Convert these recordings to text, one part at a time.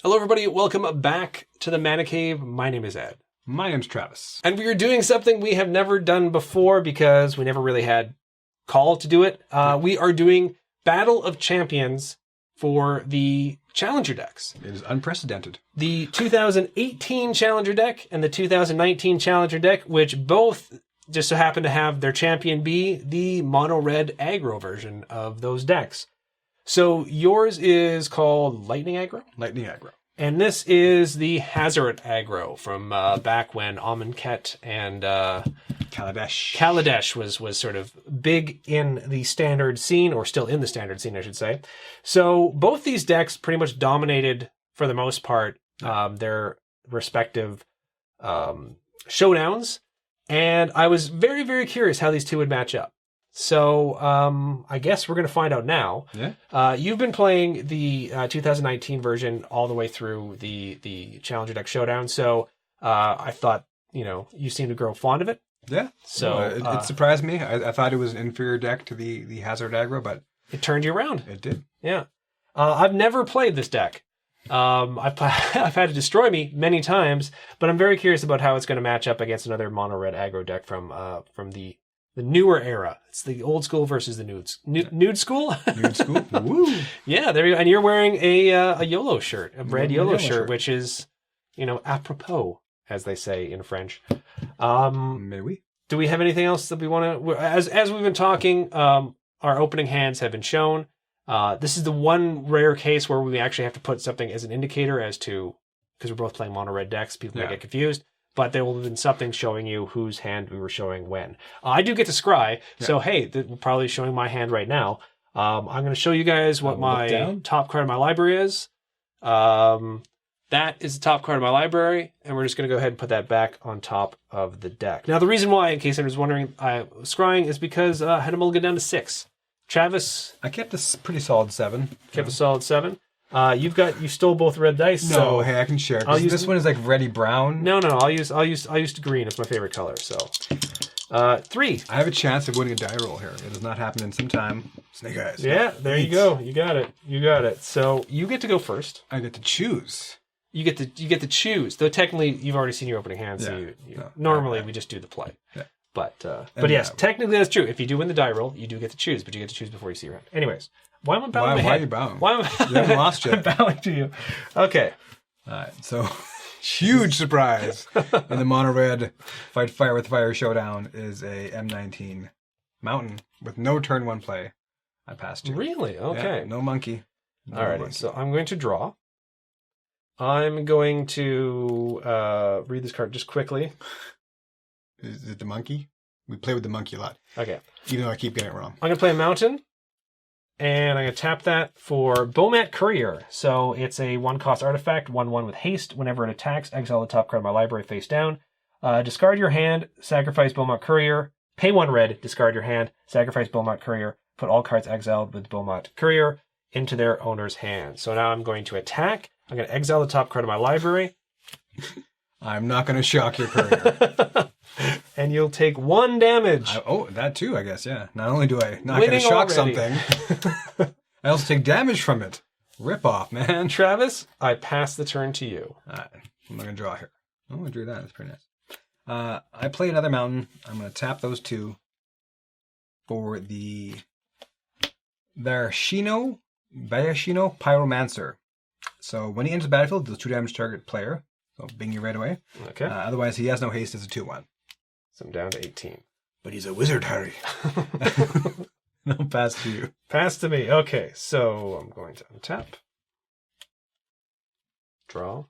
Hello, everybody. Welcome back to the Mana Cave. My name is Ed. My name's Travis. And we are doing something we have never done before because we never really had call to do it. We are doing Battle of Champions for the Challenger decks. It is unprecedented. The 2018 Challenger deck and the 2019 Challenger deck, which both just so happen to have their champion be the mono-red aggro version of those decks. So yours is called Lightning Aggro? Lightning Aggro. And this is the Hazoret Aggro from back when Amonkhet and Kaladesh was sort of big in the standard scene, or still in the standard scene, I should say. So both these decks pretty much dominated, for the most part, their respective showdowns. And I was very, very curious how these two would match up. So I guess we're going to find out now. Yeah. You've been playing the 2019 version all the way through the Challenger Deck Showdown. So I thought, you seem to grow fond of it. Yeah. So it surprised me. I thought it was an inferior deck to the Hazoret Aggro, but it turned you around. It did. Yeah. I've never played this deck. I've had to destroy me many times, but I'm very curious about how it's going to match up against another mono-red aggro deck from the newer era. It's the old school versus the nude school. Nude school. Woo. Yeah, there you go. And you're wearing a YOLO shirt, a red YOLO shirt, which is, apropos, as they say in French. Maybe. Do we have anything else that we want to? As we've been talking, our opening hands have been shown. This is the one rare case where we actually have to put something as an indicator as to, because we're both playing mono-red decks, people may get confused. But there will have been something showing you whose hand we were showing when. I do get to scry, so hey, we're probably showing my hand right now. I'm going to show you guys what my top card of my library is. That is the top card of my library, and we're just going to go ahead and put that back on top of the deck. Now, the reason why, in case I was wondering, I was scrying is because I had a mulligan down to 6. Travis? I kept a pretty solid 7. Kept a solid 7. You stole both red dice. No, so hey, I can share. This one is like reddy brown. No. I'll use green. It's my favorite color. So, 3. I have a chance of winning a die roll here. It has not happened in some time. Snake eyes. Yeah, there you go. You got it. So you get to go first. I get to choose. You get to choose. Though technically, you've already seen your opening hand. So normally we just do the play. Yeah. But yes, technically that's true. If you do win the die roll, you do get to choose, but you get to choose before you see your hand. Anyways. Why am I bowing? Why are you bowing? Why am I? You haven't lost yet. I'm bowing to you. Okay. All right. So, huge surprise in the mono-red Fight Fire with Fire Showdown is a M19 Mountain with no turn 1 play. I passed you. Really? Okay. Yeah, no monkey. Alrighty. So I'm going to draw. I'm going to read this card just quickly. Is it the monkey? We play with the monkey a lot. Okay. Even though I keep getting it wrong. I'm going to play a mountain. And I'm going to tap that for Bomat Courier. So it's a 1-cost artifact, 1/1 with haste. Whenever it attacks, exile the top card of my library face down. Discard your hand, sacrifice Bomat Courier. Pay 1 red, discard your hand, sacrifice Bomat Courier. Put all cards exiled with Bomat Courier into their owner's hand. So now I'm going to attack. I'm going to exile the top card of my library. I'm not going to shock your courier. And you'll take 1 damage. That too, I guess, yeah. Not only do I not get to shock something, I also take damage from it. Rip off, man. Travis, I pass the turn to you. All right. I'm going to draw here. I'm going to draw that. That's pretty nice. I play another mountain. I'm going to tap those 2 for the Bayashino Pyromancer. So when he enters the battlefield, deals 2 damage to target player. So bing you right away. Okay. Otherwise, he has no haste as a 2/1. So I'm down to 18. But he's a wizard, Harry. No, pass to you. Pass to me. Okay, so I'm going to untap. Draw.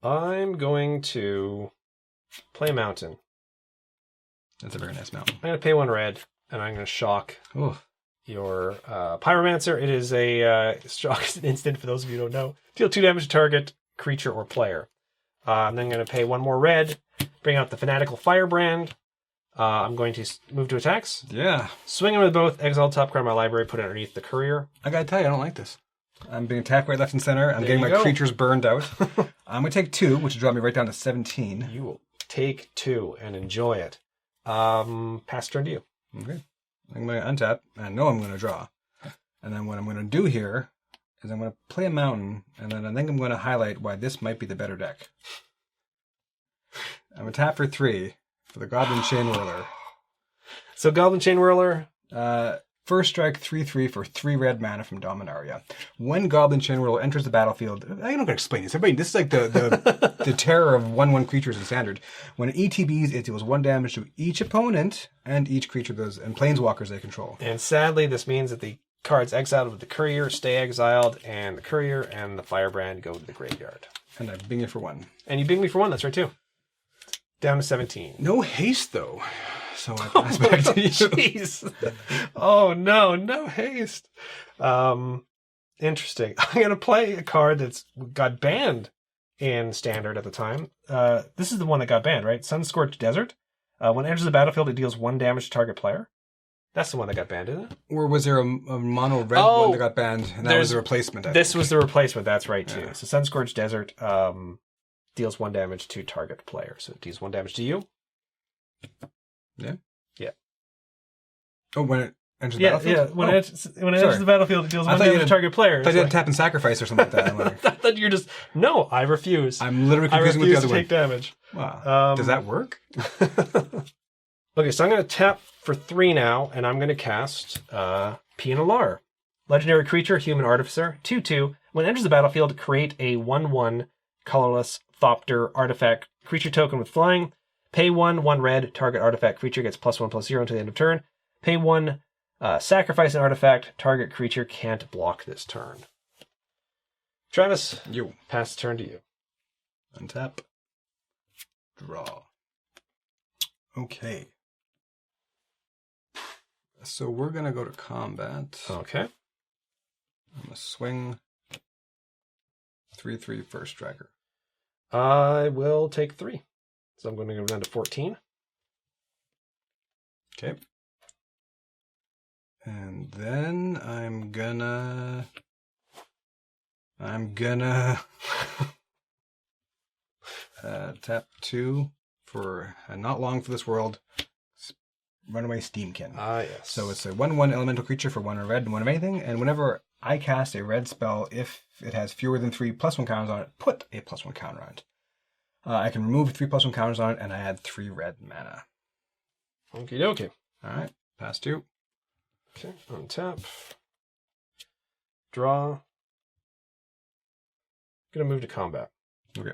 I'm going to play a mountain. That's a very nice mountain. I'm going to pay 1 red, and I'm going to shock Ooh. your Pyromancer. It is a shock is an instant, for those of you who don't know. Deal 2 damage to target creature or player. I'm then going to pay 1 more red, bring out the Fanatical Firebrand. I'm going to move to attacks. Yeah. Swing them with both, exile top card of my library, put it underneath the courier. I gotta tell you, I don't like this. I'm being attacked right, left, and center. I'm getting my creatures burned out. I'm going to take 2, which will drop me right down to 17. You will take 2 and enjoy it. Pass turn to you. Okay. I'm going to untap. I know I'm going to draw. And then what I'm going to do here, is I'm going to play a mountain, and then I think I'm going to highlight why this might be the better deck. I'm going to tap for 3 for the Goblin Chain Whirler. So Goblin Chain Whirler. First strike, 3/3 for 3 red mana from Dominaria. When Goblin Chain Whirler enters the battlefield, I'm not going to explain this. Everybody, this is like the terror of 1/1 creatures in Standard. When it ETBs, it deals 1 damage to each opponent and each creature and planeswalkers they control. And sadly, this means that the cards exiled with the Courier stay exiled, and the Courier and the Firebrand go to the graveyard. And I bing it for 1. And you bing me for 1, that's right too. Down to 17. No haste, though. So I pass back to you. Jeez. Oh, no haste. Interesting. I'm going to play a card that's got banned in Standard at the time. This is the one that got banned, right? Sunscorched Desert. When it enters the battlefield, it deals 1 damage to target player. That's the one that got banned, isn't it? Or was there a mono red one that got banned, and that was the replacement? This was the replacement, that's right, too. Yeah. So Sunscorched Desert deals 1 damage to target player. So it deals 1 damage to you. Yeah. Oh, when it enters the battlefield? Yeah, when it enters the battlefield, it deals 1 damage to target player. I thought you had tap and sacrifice or something like that. I'm like, I thought you're just, no, I refuse. I'm literally confusing with the other one. I refuse to take damage. Wow. Does that work? Okay, so I'm going to tap for 3 now, and I'm going to cast Pianalar. Legendary creature, Human Artificer, 2/2. When it enters the battlefield, create a 1/1 colorless Thopter artifact creature token with flying. Pay 1 red, target artifact creature gets +1/+0 until the end of turn. Pay 1, sacrifice an artifact, target creature can't block this turn. Travis, you pass the turn to you. Untap. Draw. Okay. So we're going to go to combat. Okay. I'm going to swing 3/3 first striker. I will take 3. So I'm going to go down to 14. Okay. And then I'm gonna tap 2 for Not Long for This World, Runaway Steamkin. Ah, yes. So it's a 1/1 elemental creature for 1 red and 1 of anything, and whenever I cast a red spell, if it has fewer than 3 +1 counters on it, put a +1 counter on it. I can remove 3 +1 counters on it, and I add 3 red mana. Okie dokie. Alright, pass 2. Okay, untap. Draw. Gonna move to combat. Okay.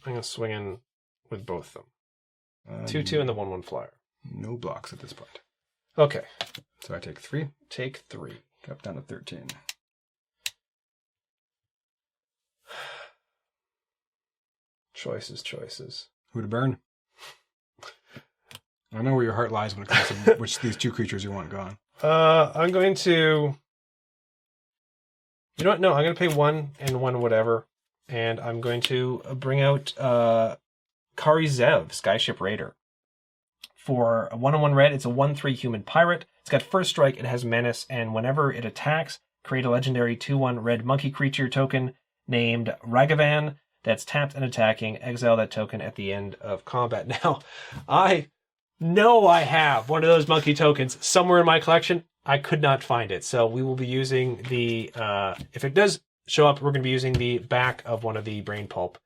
I'm gonna swing in with both of them. 2/2 and the 1/1 flyer. No blocks at this point. Okay. So I take 3. Take 3. Drop down to 13. Choices. Who to burn? I know where your heart lies when it comes to which these 2 creatures you want gone. I'm going to... You know what? No, I'm going to pay 1 and 1 whatever. And I'm going to bring out Kari Zev, Skyship Raider. For a 1/1 red, it's a 1/3 human pirate. It's got first strike, it has menace, and whenever it attacks, create a legendary 2/1 red monkey creature token named Ragavan that's tapped and attacking. Exile that token at the end of combat. Now, I know I have one of those monkey tokens somewhere in my collection. I could not find it. So we will be using the, if it does show up, we're going to be using the back of one of the Brain Pulp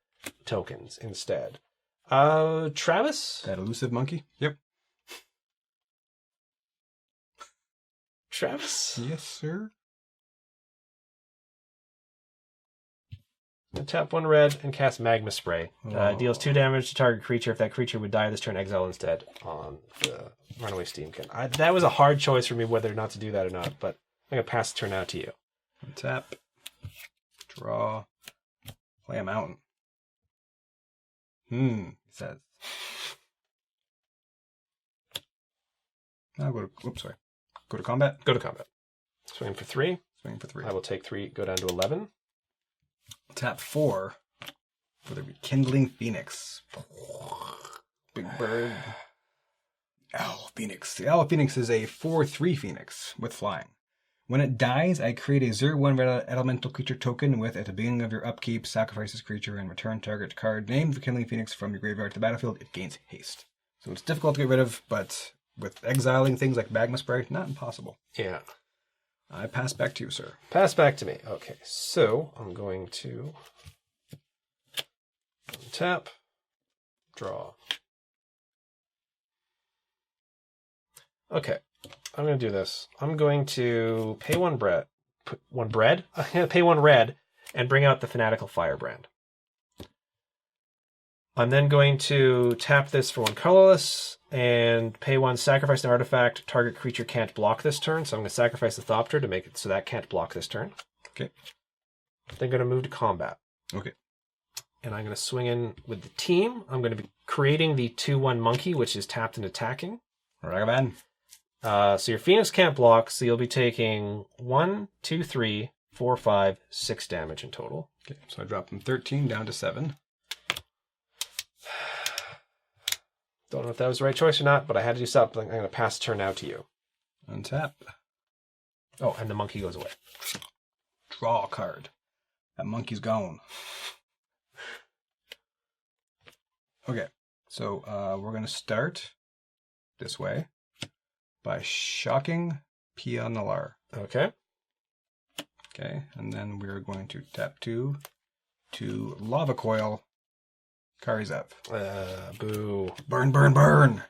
tokens instead. Travis? That elusive monkey? Yep. Travis? Yes, sir. Tap 1 red and cast Magma Spray. Deals 2 damage to target creature. If that creature would die this turn, exile instead on the Runaway Steamkin. That was a hard choice for me whether or not to do that or not, but I'm going to pass the turn out to you. Tap. Draw. Play a mountain. It says. Now go to combat. Go to combat. Swing for 3. Swing for 3. I will take 3, go down to 11. Tap 4 for the Rekindling Phoenix. Big bird. Owl Phoenix. The Owl Phoenix is a 4/3 Phoenix with flying. When it dies, I create a 0/1 red elemental creature token with, at the beginning of your upkeep, sacrifice this creature and return target card named Rekindling Phoenix from your graveyard to the battlefield. It gains haste. So it's difficult to get rid of, but with exiling things like Magma Spray, not impossible. Yeah. I pass back to you, sir. Pass back to me. Okay, so I'm going to tap, draw. Okay, I'm going to do this. I'm going to pay one bread. I'm going to pay one red and bring out the Fanatical Firebrand. I'm then going to tap this for one colorless and pay one, sacrifice an artifact. Target creature can't block this turn, so I'm going to sacrifice the Thopter to make it so that can't block this turn. Okay. Then going to move to combat. Okay. And I'm going to swing in with the team. I'm going to be creating the 2/1 monkey, which is tapped and attacking. Ragavan. So your Phoenix can't block, so you'll be taking 1, 2, 3, 4, 5, 6 damage in total. Okay, so I dropped from 13 down to 7. Don't know if that was the right choice or not, but I had to do something. I'm going to pass the turn now to you. Untap. Oh, and the monkey goes away. Draw a card. That monkey's gone. Okay, so we're going to start this way by shocking Pia Nalar. Okay. Okay, and then we're going to tap 2 to Lava Coil Karizev. Boo. Burn, burn, burn!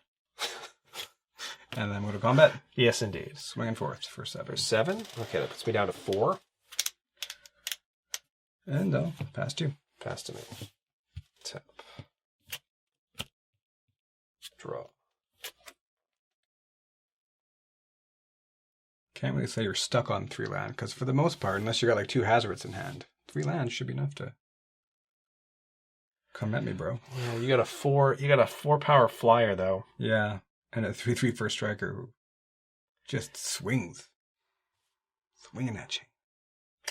And then go to combat. Yes, indeed. Swinging forth for 7. For 7? Okay, that puts me down to 4. And pass 2. Pass to me. Tap. Draw. Can't really say you're stuck on 3 land, because for the most part, unless you got like 2 Hazarets in hand, 3 lands should be enough to come at me, bro. Yeah, you got a 4 power flyer though. Yeah, and a 3/3 first striker who just swings. Swinging at you.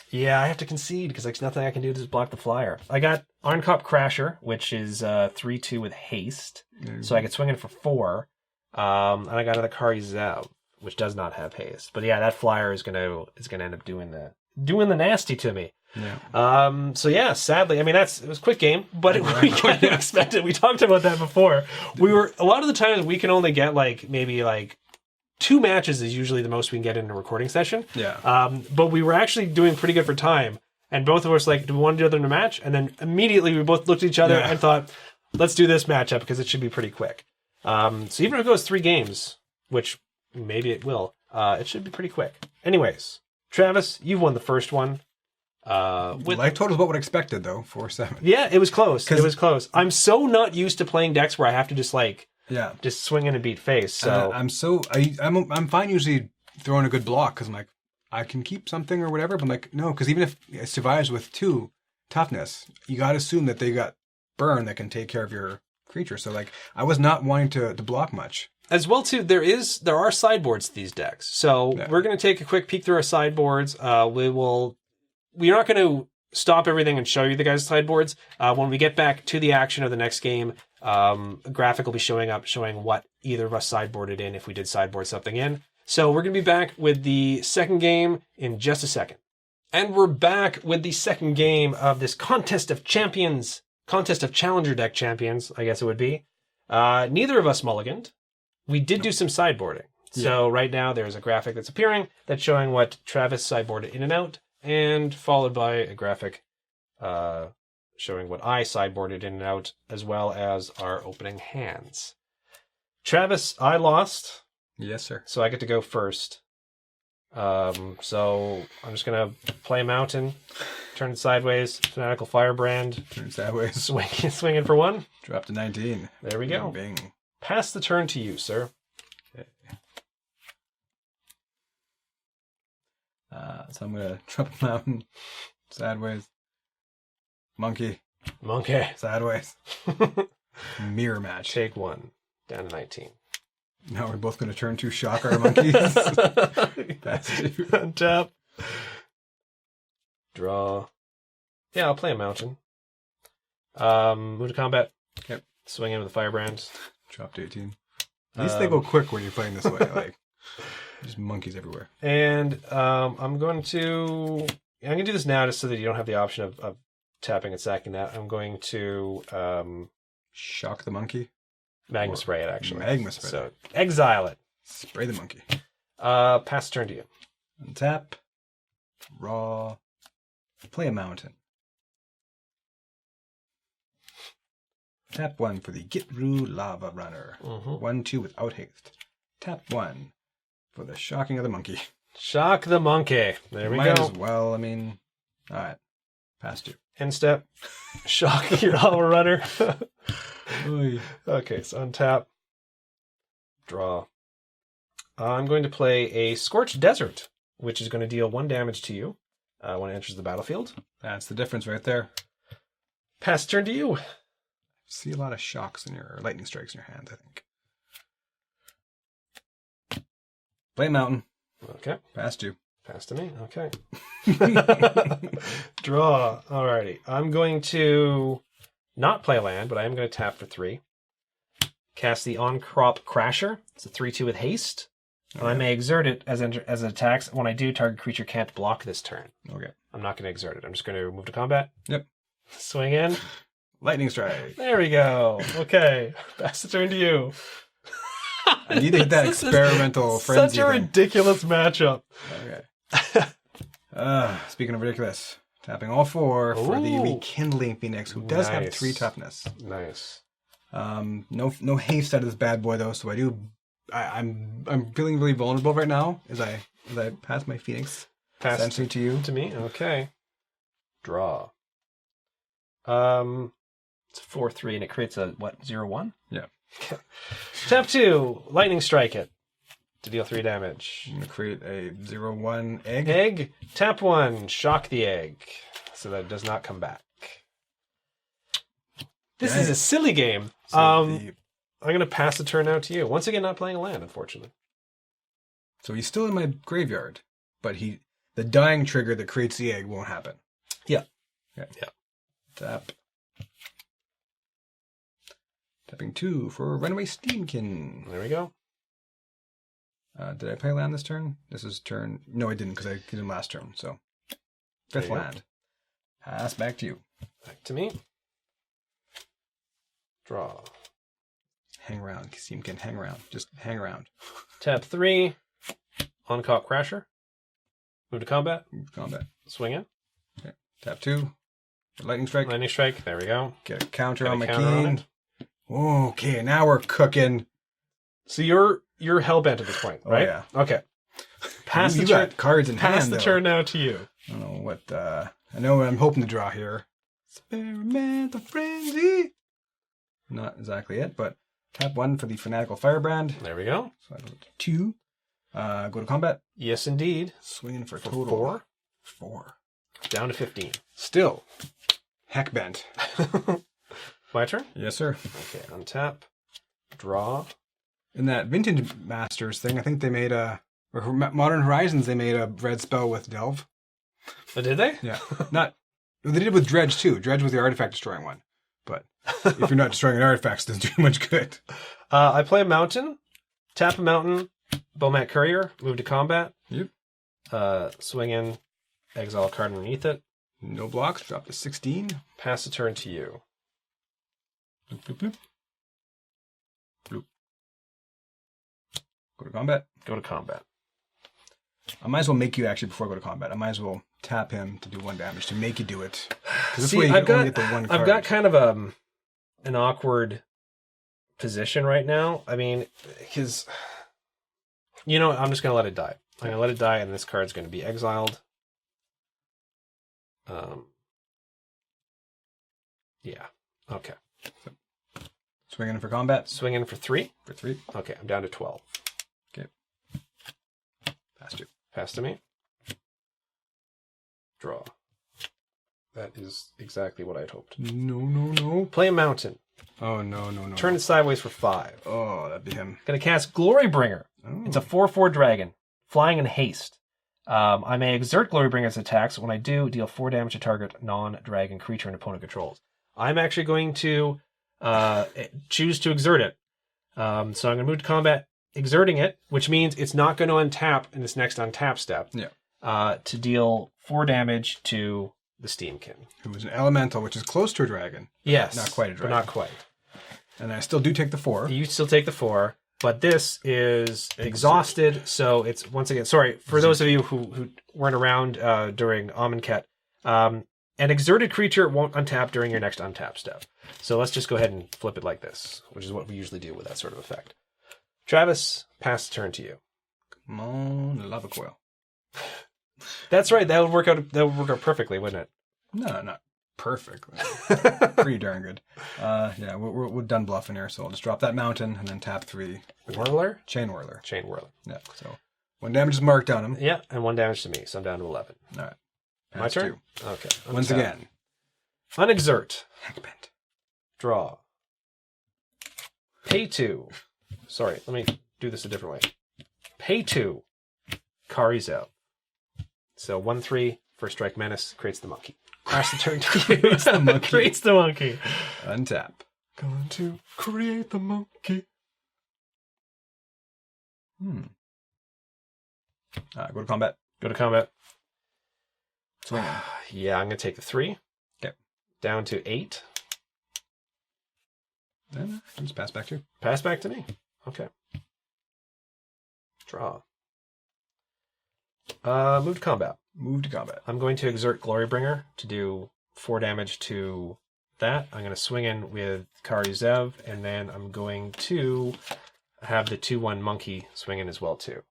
Yeah, I have to concede because there's nothing I can do to just block the flyer. I got Arncop Crasher, which is 3/2 with haste, so I could swing in for 4. And I got another Karizev, which does not have haste. But yeah, that flyer is gonna end up doing the nasty to me. Yeah. So yeah, sadly, I mean it was a quick game, but we kind of expected. We talked about that before. A lot of the times we can only get maybe 2 matches is usually the most we can get in a recording session. Yeah. But we were actually doing pretty good for time, and both of us do we want to do another match? And then immediately we both looked at each other and thought, let's do this matchup because it should be pretty quick. So even if it goes 3 games, which maybe it will, it should be pretty quick. Anyways, Travis, you've won the first one. Life total is what I expected though, 4/7. Yeah, it was close. It was close. I'm so not used to playing decks where I have to just swing in and beat face. So I'm fine usually throwing a good block because I'm like, I can keep something or whatever. But I'm like, no, because even if it survives with 2 toughness, you got to assume that they got burn that can take care of your creature. So I was not wanting to block much. As well too, there are sideboards to these decks. So we're going to take a quick peek through our sideboards. We're not going to stop everything and show you the guys' sideboards. When we get back to the action of the next game, a graphic will be showing up showing what either of us sideboarded in if we did sideboard something in. So we're going to be back with the second game in just a second. And we're back with the second game of this Contest of Challenger Deck Champions, I guess it would be. Neither of us mulliganed. We did do some sideboarding. So right now there's a graphic that's appearing that's showing what Travis sideboarded in and out, and followed by a graphic showing what I sideboarded in and out, as well as our opening hands. Travis, I lost. Yes, sir. So I get to go first. So I'm just going to play a mountain, turn it sideways, Fanatical Firebrand. Turn it sideways. Swing in for 1. Drop to 19. There we go. Bing. Pass the turn to you, sir. Okay. So I'm going to drop a mountain, sideways. Monkey. Sideways. Mirror match. Take 1. Down to 19. Now we're both going to turn 2 shock our monkeys. Pass 2. Untap. Draw. Yeah, I'll play a mountain. Move to combat. Yep. Swing in with the Firebrand. Drop to 18. At least they go quick when you're playing this way. Just monkeys everywhere. And I'm going to do this now just so that you don't have the option of tapping and sacking that. I'm going to shock the monkey. Magma spray it, actually. Magma spray. So exile it. Spray the monkey. Pass turn to you. Untap. Draw. Play a mountain. Tap 1 for the Gitru Lava Runner. 1/2 without haste. Tap 1 for the Shocking of the Monkey. Shock the monkey. There we Might go. as well, I mean... Alright. Pass 2. End step. Shock your lava runner. Oy. Okay, so untap. Draw. I'm going to play a Scorched Desert, which is going to deal 1 damage to you when it enters the battlefield. That's the difference right there. Pass turn to you. See a lot of shocks in your lightning strikes in your hands, I think. Play a mountain. Okay. Pass 2. Pass to me. Okay. Draw. Alrighty. I'm going to not play land, but I am going to tap for 3. Cast the On-Crop Crasher. It's a 3/2 with haste. And I may exert it as an attack. When I do, target creature can't block this turn. Okay. I'm not going to exert it. I'm just going to move to combat. Yep. Swing in. Lightning strike. There we go. Okay. Pass the turn to you. I need to hit that experimental frenzy. Such a ridiculous matchup. Okay. Speaking of ridiculous, tapping all 4 for the Ooh. Rekindling Phoenix, who does have Nice. 3 toughness. Nice. No haste out of this bad boy though, so I'm feeling really vulnerable right now as I pass my Phoenix Pass essentially to you. to me. Okay. Draw. It's a 4/3 and it creates a 0/1? Yeah. Tap 2. Lightning strike it to deal 3 damage. I'm gonna create a 0/1 egg. Egg. Tap 1. Shock the egg so that it does not come back. This is a silly game. So I'm going to pass the turn out to you. Once again, not playing a land, unfortunately. so he's still in my graveyard, but the dying trigger that creates the egg won't happen. Yeah. Okay. Yeah. Tap. Tapping 2 for Runaway Steamkin. There we go. Did I play land this turn? This is turn... No, I didn't, because I did him last turn, so... 5th There you go. land. Pass back to you. Back to me. Draw. Hang around, Steamkin, hang around. Just hang around. Tap 3. On-Cop Crasher. Move to combat. Move to combat. Swing in. Okay. Tap 2. Lightning strike. Lightning strike. There we go. Get a counter Get a on my counter on keen. it. Okay, now we're cooking. So you're hellbent at this point, Oh, right? yeah. Okay. Pass you the turn. got cards in Pass hand, the though. turn now to you. I don't know what... I know what I'm hoping to draw here. Experimental Frenzy. Not exactly it, but tap 1 for the Fanatical Firebrand. There we go. So I go to 2. Go to combat. Yes, indeed. Swinging for For total 4. 4. Down to 15. Still, heck bent. My turn? Yes, sir. Okay, untap. Draw. In that Vintage Masters thing, I think they made or Modern Horizons, they made a red spell with Delve. Oh, did they? Yeah. They did it with Dredge, too. Dredge was the artifact destroying one. But if you're not destroying an artifact, it doesn't do much good. I play a mountain. Tap a mountain. Bowmat Courier. Move to combat. Yep. Swing in. Exile a card underneath it. No blocks. Drop to 16. Pass the turn to you. Bloop, bloop, bloop. Bloop. Go to combat. Go to combat. I might as well make you actually before I go to combat. I might as well tap him to do 1 damage to make you do it. Because this See, way you I've can only got- get the 1 card. I've got kind of an awkward position right now. I mean, because I'm just gonna let it die. I'm gonna let it die, and this card's gonna be exiled. Yeah. Okay. Swinging for combat. Swing in for 3. For 3. Okay, I'm down to 12. Okay. Pass 2. Pass to me. Draw. That is exactly what I'd hoped. No. Play a mountain. Oh, no. Turn it sideways for 5. Oh, that'd be him. Gonna cast Glorybringer. Oh. It's a 4/4 dragon, flying in haste. I may exert Glorybringer's attacks. When I do, deal 4 damage to target non-dragon creature an opponent controls. I'm actually going to choose to exert it. So I'm going to move to combat, exerting it, which means it's not going to untap in this next untap step. Yeah. To deal 4 damage to the Steamkin. Who is an elemental, which is close to a dragon. Yes. Not quite a But dragon. not quite. And I still do take the 4. You still take the 4. But this is exhausted, so it's, once again, sorry, for those of you who weren't around during Amonkhet, an exerted creature won't untap during your next untap step. So let's just go ahead and flip it like this, which is what we usually do with that sort of effect. Travis, pass the turn to you. Come on, lava coil. That's right, that would work out perfectly, wouldn't it? No, not perfectly. Pretty darn good. Yeah, we're done bluffing here, so I'll just drop that mountain and then tap 3. Whirler? Chain Whirler. Chain Whirler. Yeah, so 1 damage is marked on him. Yeah, and 1 damage to me, so I'm down to 11. All right. My turn? 2. Okay. Once again. Unexert. Heckbent. Draw. Pay 2. Sorry, let me do this a different way. Pay 2. Karizev. So 1/3, first strike menace, creates the monkey. Pass the turn to you. Creates the monkey. Creates the monkey. Untap. Going to create the monkey. Go to combat. Go to combat. Swing. Yeah, I'm going to take the 3. Okay. Down to 8. Then just pass back to you. Pass back to me. Okay. Draw. Move to combat. Move to combat. I'm going to exert Glorybringer to do 4 damage to that. I'm going to swing in with Karizev, and then I'm going to have the 2/1 monkey swing in as well too.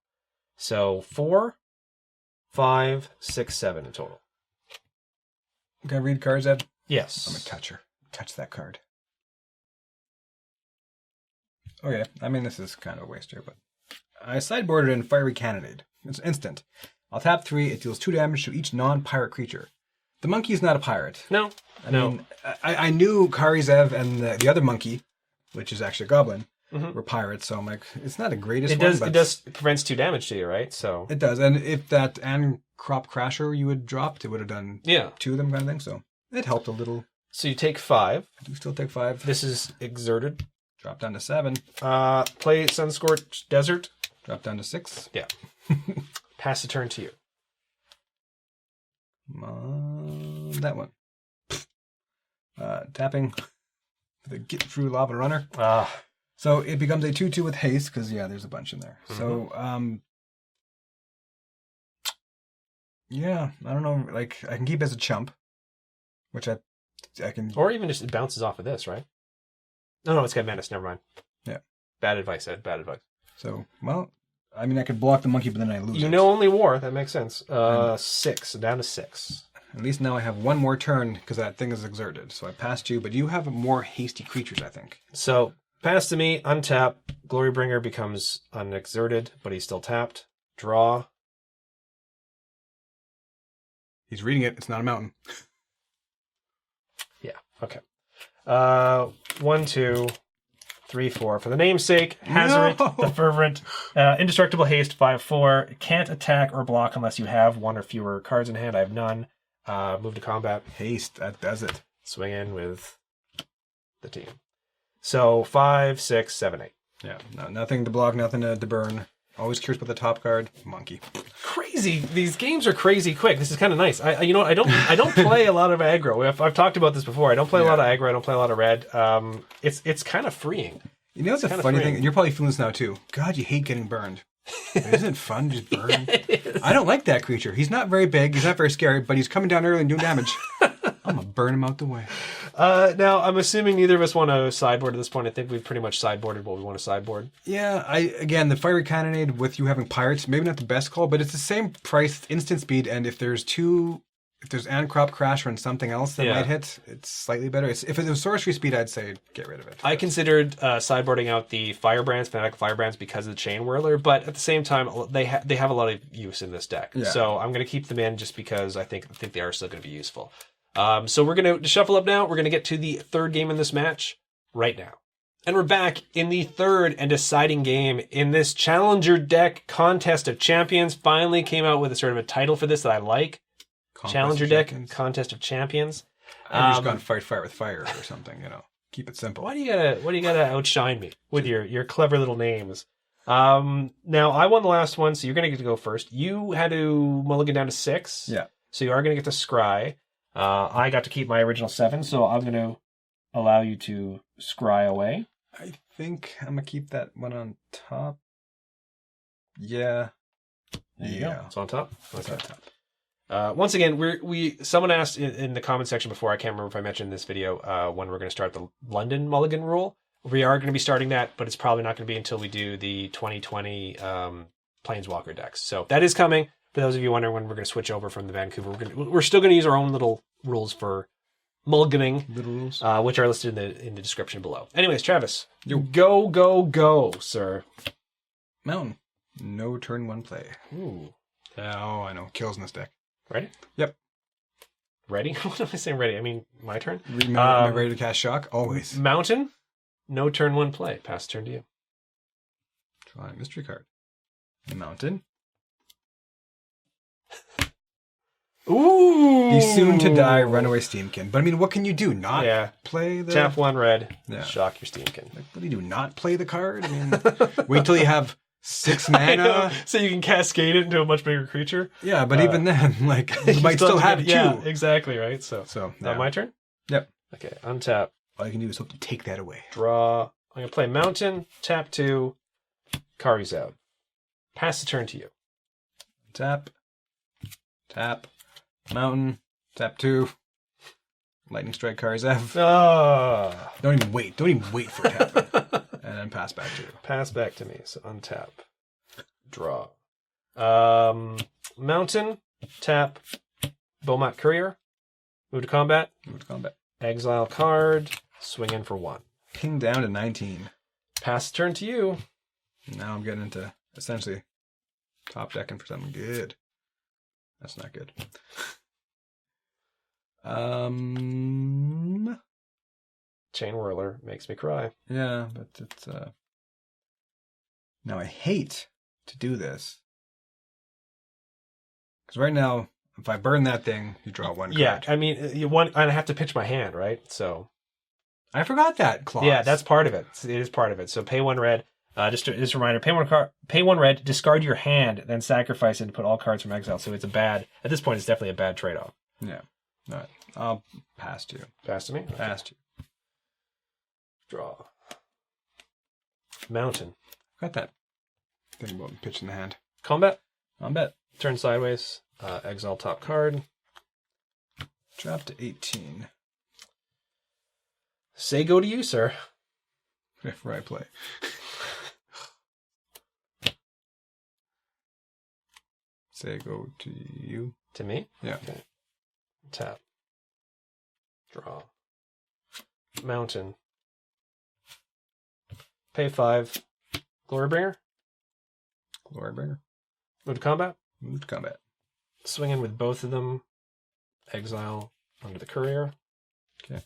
So 4, 5, 6, 7 in total. Can I read cards, Ed? Yes. I'm a toucher. Touch that card. Okay, I mean, this is kind of a waste here, but I sideboarded in Fiery Cannonade. It's instant. I'll tap 3. It deals 2 damage to each non-pirate creature. The monkey is not a pirate. No. I mean, I knew Karizev and the other monkey, which is actually a goblin, were pirates, so I'm like, it's not the greatest one. But it prevents 2 damage to you, right? So it does. And if that Crop Crasher you had dropped, it would have done 2 of them kind of thing, so it helped a little. So you take 5. I do still take 5. This is exerted. Drop down to 7. Play Sunscorched Desert. Drop down to 6. Yeah. Pass the turn to you. That one. Tapping the Get Through Lava Runner. So it becomes a 2/2 with haste, because, yeah, there's a bunch in there. So, yeah, I don't know. Like, I can keep it as a chump, which I can. Or even just it bounces off of this, right? No, it's got menace. Never mind. Yeah. Bad advice, Ed. Bad advice. So, well, I mean, I could block the monkey, but then I lose it. You know only war. That makes sense. 6. Down to 6. At least now I have one more turn, because that thing is exerted. So I passed you, but you have more hasty creatures, I think. So, pass to me, untap. Glorybringer becomes unexerted, but he's still tapped. Draw. He's reading it. It's not a mountain. Yeah, okay. 1, 2, 3, 4. For the namesake, Hazoret, the Fervent, indestructible haste, 5/4. Can't attack or block unless you have 1 or fewer cards in hand. I have none. Move to combat. Haste, that does it. Swing in with the team. So 5, 6, 7, 8. Yeah, nothing to block, nothing to burn. Always curious about the top card. Monkey. Crazy. These games are crazy quick. This is kind of nice. I don't play a lot of aggro. I've talked about this before. I don't play a lot of aggro. I don't play a lot of red. It's kind of freeing. You know, it's a funny thing, and you're probably feeling this now too. God, you hate getting burned. Isn't it fun to just burn? Yeah, it is. I don't like that creature. He's not very big. He's not very scary, but he's coming down early and doing damage. I'm going to burn him out the way. Now, I'm assuming neither of us want to sideboard at this point. I think we've pretty much sideboarded what we want to sideboard. Yeah, again, the Fiery Cannonade with you having pirates, maybe not the best call, but it's the same price, instant speed, and if there's Crop Crasher and something else that might hit, it's slightly better. If it was sorcery speed, I'd say get rid of it. I considered sideboarding out the Firebrands, Fanatic Firebrands, because of the Chain Whirler, but at the same time, they have a lot of use in this deck. Yeah. So I'm going to keep them in just because I think they are still going to be useful. So we're going to shuffle up now. We're going to get to the third game in this match right now. And we're back in the third and deciding game in this Challenger Deck Contest of Champions. Finally came out with a sort of a title for this that I like. Challenger Deck Contest of Champions. I've just gone fight fire with fire or something, Keep it simple. Why do you gotta outshine me with your clever little names? Now I won the last one, so you're gonna get to go first. You had to mulligan down to 6. Yeah. So you are gonna get to scry. I got to keep my original 7, so I'm gonna allow you to scry away. I think I'm gonna keep that one on top. Yeah. There you go. It's on top. It's on top. Once again, someone asked in the comment section before, I can't remember if I mentioned in this video, when we're going to start the London Mulligan rule. We are going to be starting that, but it's probably not going to be until we do the 2020 Planeswalker decks. So that is coming. For those of you wondering when we're going to switch over from the Vancouver, we're still going to use our own little rules for mulliganing, Little rules. which are listed in the description below. Anyways, Travis, go, sir. Mountain. No turn 1 play. Ooh. Oh, I know. Kills in this deck. Ready? Yep. Ready? What am I saying ready? I mean, my turn? Am I ready to cast Shock? Always. Mountain, no turn 1 play. Pass turn to you. Draw a mystery card. Mountain. Ooh! The soon-to-die Runaway Steamkin. But I mean, what can you do? Not play the... Tap 1 red, Yeah. shock your Steamkin. Like, what do you do? Not play the card? I mean, wait till you have 6 mana. So you can cascade it into a much bigger creature. Yeah, but even then, like, you might still have 2. Yeah, exactly, right? So yeah. my turn? Yep. Okay, untap. All you can do is hope to take that away. Draw. I'm going to play Mountain, tap 2, Kari's out. Pass the turn to you. Tap. Mountain. Tap 2. Lightning Strike Karzev. Don't even wait. Don't even wait for it to happen. And then pass back to you. Pass back to me. So untap. Draw. Mountain. Tap. Beaumont Courier. Move to combat. Exile card. Swing in for 1. Ping down to 19. Pass the turn to you. Now I'm getting into essentially top decking for something good. That's not good. Chain Whirler makes me cry. Yeah, but it's now I hate to do this. Because right now, if I burn that thing, you draw 1 card. Yeah, I mean, I have to pitch my hand, right? So I forgot that clause. yeah, that's part of it. It is part of it. So pay 1 red. Just a reminder: pay 1 red, discard your hand, then sacrifice it to put all cards from exile. So it's at this point, it's definitely a bad trade-off. Yeah. All right. I'll pass to you. Pass to me. Okay. Pass to you. Draw. Mountain. Got that. Thinking about pitching the hand. Combat. On bet. Turn sideways. Exile top card. Drop to 18. Say go to you, sir. If I play. Say go to you. To me? Yeah. Okay. Tap. Draw. Mountain. Pay 5. Glorybringer. Glorybringer. Move to combat. Move to combat. Swing in with both of them. Exile under the courier. Okay.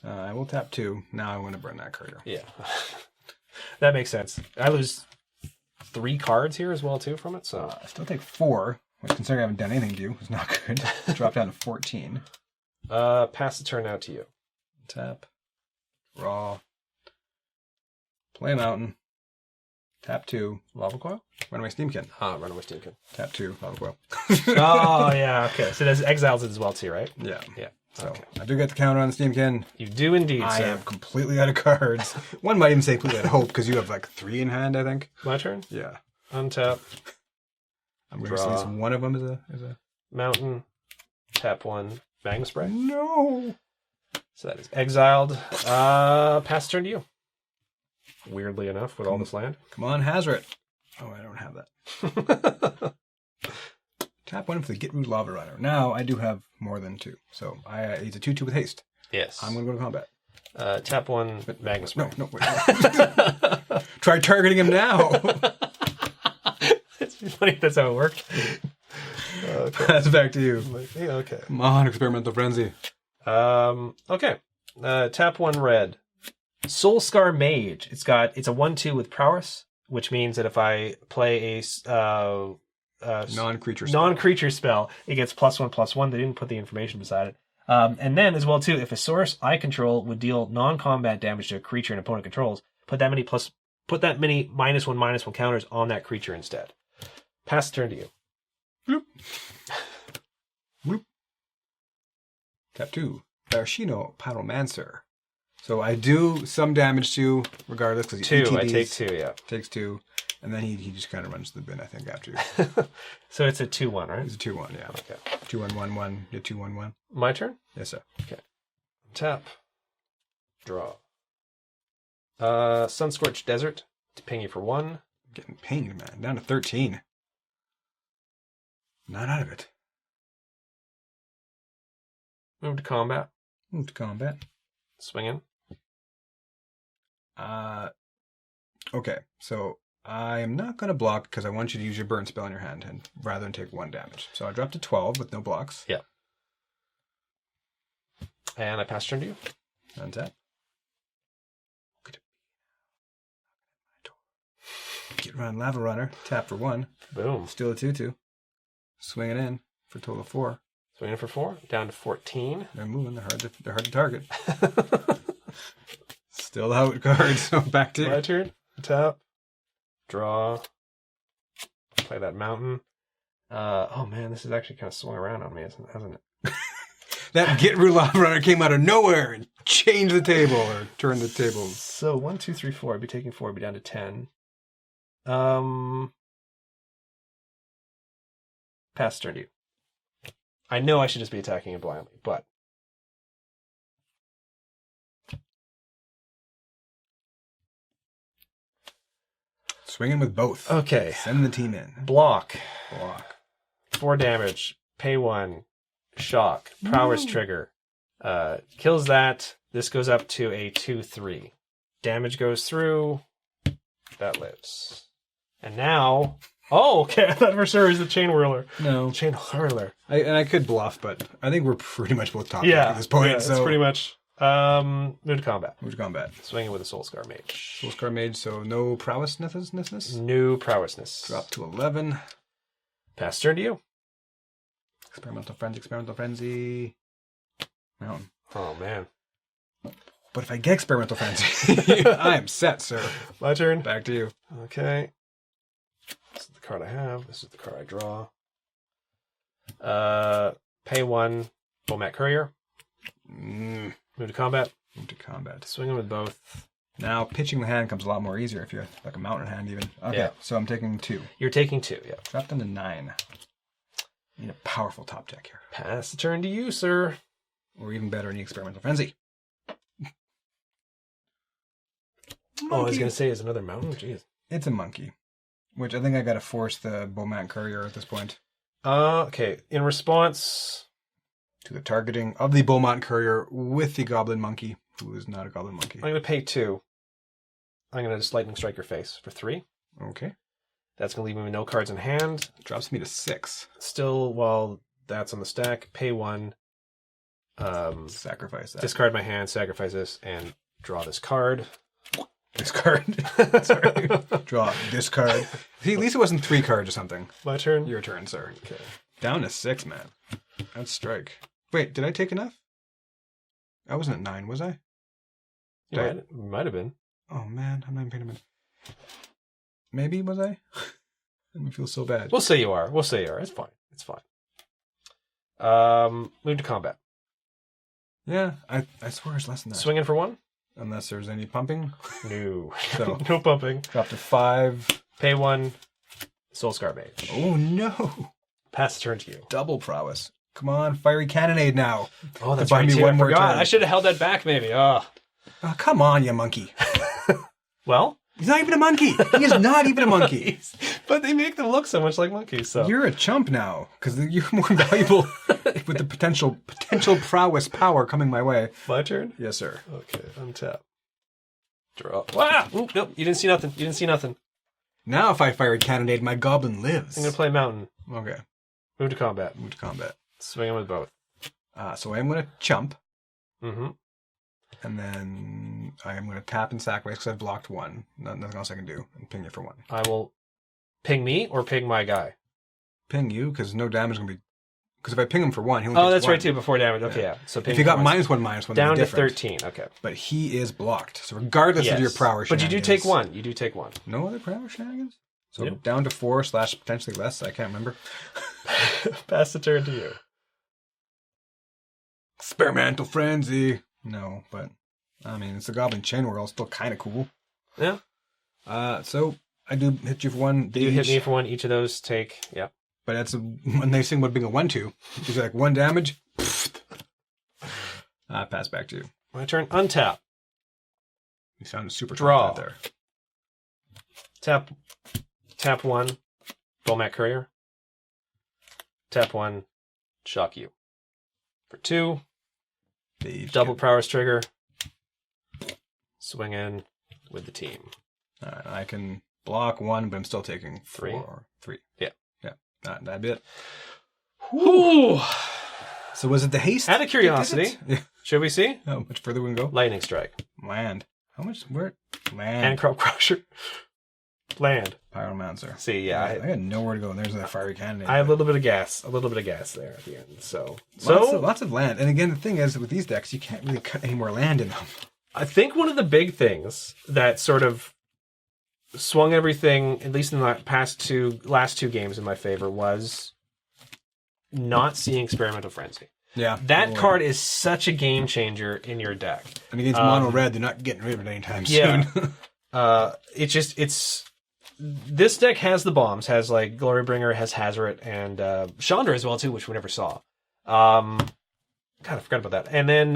I will tap 2. Now I want to burn that courier. Yeah. That makes sense. I lose 3 cards here as well, too, from it. So I still take 4, which considering I haven't done anything to you is not good. Drop down to 14. Pass the turn out to you. Tap. Draw. Play Mountain. Tap 2. Lava Coil? Runaway Steamkin. Runaway Steamkin. Tap 2. Lava Coil. Oh, yeah, okay. So there's exiles as well, too, right? Yeah. Yeah. So Okay. I do get the counter on Steamkin. You do indeed, I sir. am completely out of cards. One might even say completely out of hope because you have like 3 in hand, I think. My turn? Yeah. Untap. I'm going to say at least one of them is a... Mountain. Tap 1. Magma Spray. No! So that is exiled. Pass turn to you. Weirdly enough, with all this land. Come on, Hazoret. Oh, I don't have that. Tap 1 for the Get Root Lava Runner. Now, I do have more than 2. So, he's a 2-2 with haste. Yes. I'm going to go to combat. Tap 1, Magma Spray. No, wait. Try targeting him now. It's funny if that's how it worked. Okay. That's back to you. Yeah, okay. Come on, Experimental Frenzy. Okay. Tap 1 red. Soulscar Mage. It's a 1/2 with prowess, which means that if I play a non-creature spell, it gets +1/+1. They didn't put the information beside it. And then as well too, if a source I control would deal non-combat damage to a creature an opponent controls, put that many -1/-1 counters on that creature instead. Pass the turn to you. Bloop. Bloop. Tap 2. Barashino Pyromancer. So I do some damage to you, regardless, because 2. I take 2, yeah. Takes 2. And then he just kind of runs to the bin, I think, after you. So it's a 2-1, right? It's a 2-1, yeah. Okay. 2-1-1-1, get 2-1-1. My turn? Yes, sir. Okay. Tap. Draw. Sunscorched Desert to ping you for 1. Getting pinged, man. Down to 13. Not out of it. Move to combat. Move to combat. Swinging. Okay, so I am not going to block because I want you to use your burn spell in your hand and rather than take 1 damage. So I drop to 12 with no blocks. Yeah. And I pass turn to you. Untap. Get around Lava Runner. Tap for 1. Boom. Steal a 2-2. Swing it in for a total of 4. Swinging for 4. Down to 14. They're moving. They're hard to target. Still out cards. So back to My turn. Tap. Draw. Play that mountain. Oh man, this is actually kind of swung around on me, hasn't it? That Get Rid Lava Runner came out of nowhere and changed the table or turned the table. So 1, 2, 3, 4. I'd be taking 4. I'd be down to 10. Pass turn to you. I know I should just be attacking it blindly, but Swinging with both. okay. Send the team in. Block. 4 damage. Pay 1. Shock. Prowess trigger. Kills that. This goes up to a 2/3. Damage goes through. That lives. And now... Oh, okay. I thought for sure he's the Chain Whirler. No. Chain Whirler. I could bluff, but I think we're pretty much both top deck at this point. Yeah, so it's pretty much... move to combat. Move to combat. Swinging with a Soul Scar Mage. Soul Scar Mage, so no prowessness. New prowessness. Drop to 11. Pass turn to you. Experimental Frenzy. Mountain. Oh, man. But if I get Experimental Frenzy, I am set, sir. My turn. Back to you. Okay. This is the card I have. This is the card I draw. Pay 1. Bomat Courier. Move to combat. Move to combat. Swinging with both. Now, pitching the hand comes a lot more easier if you're like a mountain hand even. Okay, Yeah. so I'm taking 2. You're taking 2, yeah. Drop them to 9. Need a powerful top deck here. Pass the turn to you, sir. Or even better, any Experimental Frenzy. Oh, I was going to say, is another mountain? Jeez. It's a monkey. Which I think I got to force the Bomat Courier at this point. Okay. In response... To the targeting of the Beaumont Courier with the Goblin Monkey, who is not a Goblin Monkey. I'm going to pay 2. I'm going to just Lightning Strike your face for 3. Okay. That's going to leave me with no cards in hand. Drops me to 6. Still, while that's on the stack, pay 1. Sacrifice that. Discard my hand, sacrifice this, and draw this card. Discard. Sorry. Draw. Discard. See, at least it wasn't 3 cards or something. My turn? Your turn, sir. Okay. Down to 6, man. That's strike. Wait, did I take enough? I wasn't at 9, was I? Might have been. Oh, man. I'm not even paying attention. Maybe, was I? I feel so bad. We'll say you are. It's fine. It's fine. Move to combat. Yeah, I swear it's less than that. Swinging for 1? Unless there's any pumping. No. So, no pumping. drop to 5. Pay 1. Soul Scar Mage. Oh, no. Pass the turn to you. Double prowess. Come on, fiery cannonade now. Oh, that's buy right. me Too. one I more forgot. turn. I should have held that back, maybe. Oh. Oh, come on, you monkey. Well, He's not even a monkey. He is not even a monkey. but they make them look so much like monkeys. So You're a chump now because you're more valuable with the potential prowess power coming my way. My turn. Yes, sir. Okay, untap. Draw. Wow! Ooh, nope, you didn't see nothing. Now, if I fiery cannonade, my goblin lives. I'm gonna play mountain. Okay. Move to combat. Move to combat. Swing him with both. So I am going to chump. Mm-hmm. And then I am going to tap and sacrifice because I've blocked 1. Nothing else I can do. And ping you for 1. I will ping me or ping my guy. Ping you because no damage is going to be. Because if I ping him for 1, he only Oh, takes that's 1. right too. Before damage. Okay, yeah. So ping If you got for -1/-1, down to different. 13. Okay. But he is blocked. So regardless of your prowess, but you do take 1. You do take 1. No other prowess shenanigans. So Yep. down to 4 / potentially less. I can't remember. Pass the turn to you. Experimental frenzy. No, but I mean, it's a Goblin Chain Whirl. Still kind of cool. Yeah. So I do hit you for one. You hit me for one. Each of those take. Yeah. But that's when they sing about being a 1/2. It's like 1 damage. Pass back to you. My turn. Untap. You sounded super Draw. there. Tap 1. Bomat Courier. Tap 1. Shock you. For 2. Double Prowess Trigger. Swing in with the team. I can block 1, but I'm still taking 3. 3. Yeah. Yeah. That bit. Whew. So was it the haste? Out of curiosity, Yeah. should we see? How much further we can go? Lightning Strike. Land. How much? Where? Land. And Crop Crusher. Land. Pyromancer. See, yeah. I got nowhere to go. And there's that fiery cannon. I have a little bit of gas. A little bit of gas there at the end. So lots of land. And again, the thing is, with these decks, you can't really cut any more land in them. I think one of the big things that sort of swung everything, at least in the last two games, in my favor was not seeing Experimental Frenzy. Yeah. That card is such a game changer in your deck. And against mono red, they're not getting rid of it anytime soon. This deck has the bombs, has like Glorybringer, has Hazoret, and Chandra as well too, which we never saw. God, I forgot about that. And then,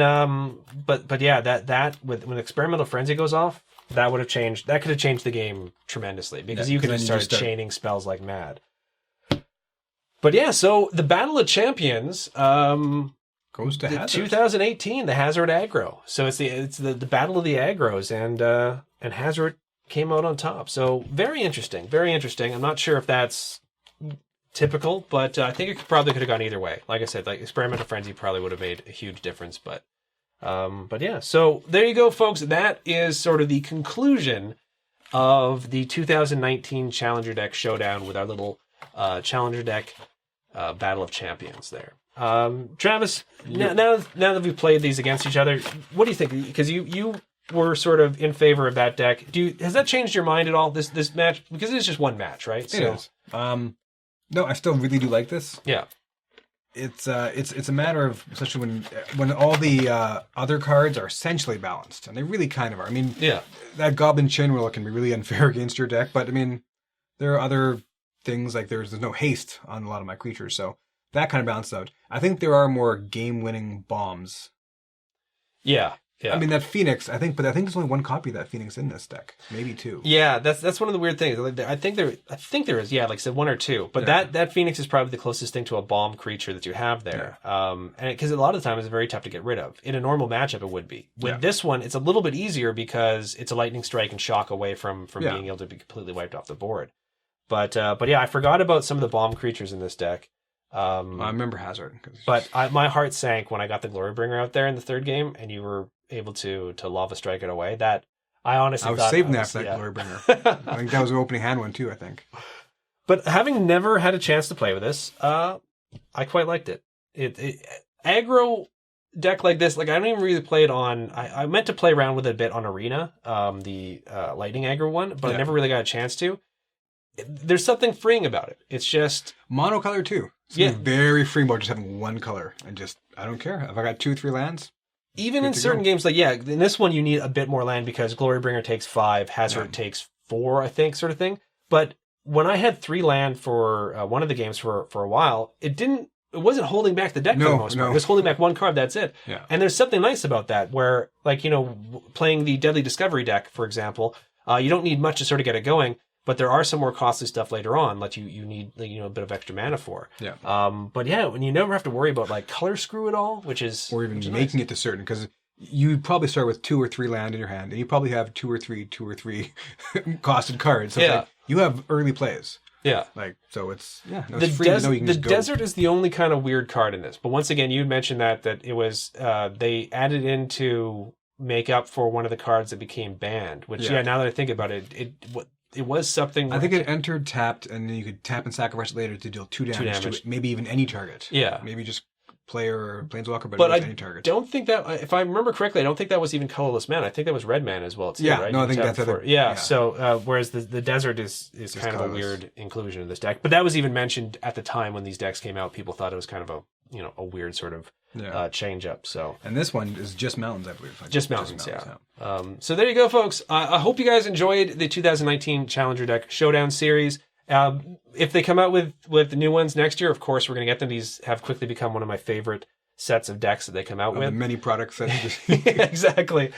but yeah, that when Experimental Frenzy goes off, that would have changed. That could have changed the game tremendously because you could have started chaining spells like mad. But yeah, so the Battle of Champions goes to Hazoret. 2018, the Hazoret Aggro. So it's the Battle of the Aggros, and Hazoret came out on top. So very interesting, very interesting. I'm not sure if that's typical, but I think it probably could have gone either way. Like I said, like Experimental Frenzy probably would have made a huge difference, but yeah. So there you go, folks. That is sort of the conclusion of the 2019 Challenger Deck Showdown with our little Challenger Deck Battle of Champions there. Travis, now that we've played these against each other, what do you think? Because you were sort of in favor of that deck. Has that changed your mind at all? This match, because it's just one match, right? It is. No, I still really do like this. Yeah. It's a matter of, especially when all the other cards are essentially balanced, and they really kind of are. I mean, yeah, that Goblin Chain Whirl can be really unfair against your deck, but I mean, there are other things like there's no haste on a lot of my creatures, so that kind of balanced out. I think there are more game-winning bombs. Yeah. I mean, that Phoenix, I think there's only one copy of that Phoenix in this deck, maybe 2. Yeah, that's one of the weird things. I think there is, yeah, like I said, 1 or 2. But that Phoenix is probably the closest thing to a bomb creature that you have there. Yeah. And because a lot of the time it's very tough to get rid of. In a normal matchup, it would be. With this one, it's a little bit easier because it's a Lightning Strike and Shock away from being able to be completely wiped off the board. But yeah, I forgot about some of the bomb creatures in this deck. I remember Hazoret. But my heart sank when I got the Glorybringer out there in the third game, and you were able to Lava Strike it away. That I honestly was thought saving that for that Glorybringer. I think that was an opening hand one too, I think. But having never had a chance to play with this, I quite liked it. Aggro deck like this, like I don't even really play it on. I meant to play around with it a bit on Arena, the Lightning Aggro one, but I never really got a chance to. There's something freeing about it. It's just monocolor too. It's very free about just having one color and just I don't care if I got 2 or 3 lands. Even in certain games, like in this one you need a bit more land because Glorybringer takes 5, Hazoret takes 4, I think, sort of thing. But when I had 3 land for one of the games for a while, it wasn't holding back the deck for the most part. It was holding back 1 card, that's it. Yeah. And there's something nice about that where, like, playing the Deadly Discovery deck, for example, you don't need much to sort of get it going. But there are some more costly stuff later on that you need a bit of extra mana for. Yeah. But yeah, when you never have to worry about like color screw at all, or even making it to certain, because you probably start with 2 or 3 land in your hand, and you probably have 2 or 3 costed cards. So it's like, you have early plays. Yeah. Like so, it's it's free to know you can just go. The desert is the only kind of weird card in this. But once again, you mentioned that it was they added in to make up for one of the cards that became banned. Which now that I think about it, it was something. I think it entered tapped, and then you could tap and sacrifice it later to deal 2 damage to it. Maybe even any target. Yeah. Maybe just player or planeswalker, but any target. Don't think that, if I remember correctly, I don't think that was even colorless mana. I think that was red mana as well. Too, right? No, I think that's other. Yeah. So whereas the desert is kind of a weird inclusion in this deck, but that was even mentioned at the time when these decks came out. People thought it was kind of a weird sort of change up. So, and this one is just mountains, I believe. Just mountains, yeah. So there you go, folks. I hope you guys enjoyed the 2019 Challenger Deck Showdown series. If they come out with the new ones next year, of course, we're going to get them. These have quickly become one of my favorite sets of decks that they come out with. The many products that exactly.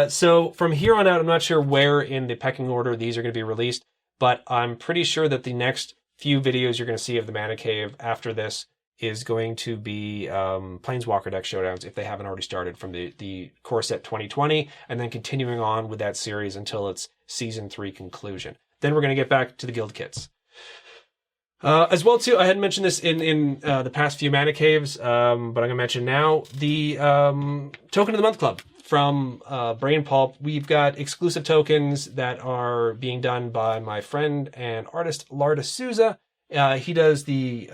So from here on out, I'm not sure where in the pecking order these are going to be released, but I'm pretty sure that the next few videos you're going to see of the Mana Cave after this is going to be Planeswalker Deck Showdowns, if they haven't already started, from the core set 2020, and then continuing on with that series until its Season 3 conclusion. Then we're going to get back to the guild kits. As well, too, I hadn't mentioned this in the past few Mana Caves, but I'm going to mention now the Token of the Month Club from Brain Pulp. We've got exclusive tokens that are being done by my friend and artist Larda Souza. He does the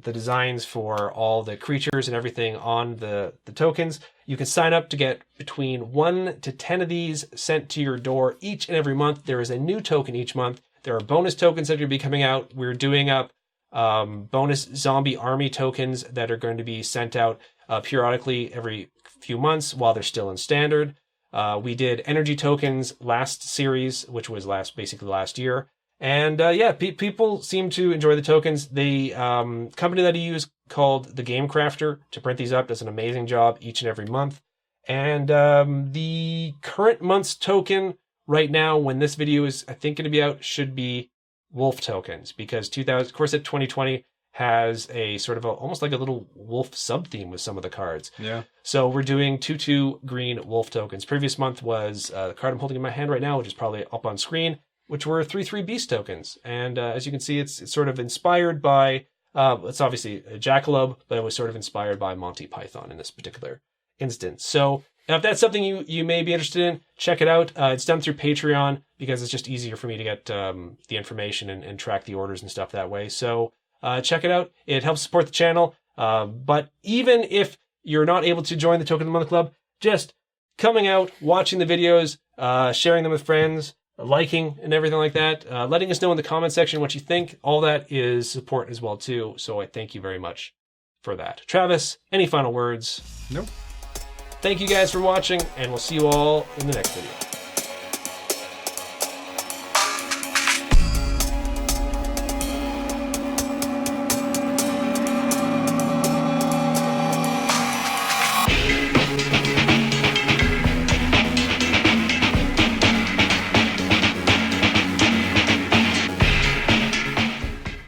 designs for all the creatures and everything on the tokens. You can sign up to get between 1 to 10 of these sent to your door each and every month. There is a new token each month. There are bonus tokens that are going to be coming out. We're doing up bonus zombie army tokens that are going to be sent out periodically every few months while they're still in standard. We did energy tokens last series, which was basically last year. And people seem to enjoy the tokens. The company that I use called The Game Crafter to print these up does an amazing job each and every month. And the current month's token right now, when this video is, I think, going to be out, should be wolf tokens, because Core Set 2020 has a sort of almost like a little wolf sub-theme with some of the cards. Yeah. So we're doing 2/2 green wolf tokens. Previous month was the card I'm holding in my hand right now, which is probably up on screen, which were 3/3 beast tokens. And as you can see, it's sort of inspired by, it's obviously a jackalope, but it was sort of inspired by Monty Python in this particular instance. So if that's something you may be interested in, check it out. It's done through Patreon because it's just easier for me to get the information and track the orders and stuff that way. So check it out. It helps support the channel. But even if you're not able to join the Token of the Month Club, just coming out, watching the videos, sharing them with friends, liking and everything like that, letting us know in the comment section what you think, all that is support as well too. So I thank you very much for that. Travis, any final words? Nope. Thank you guys for watching, and we'll see you all in the next video.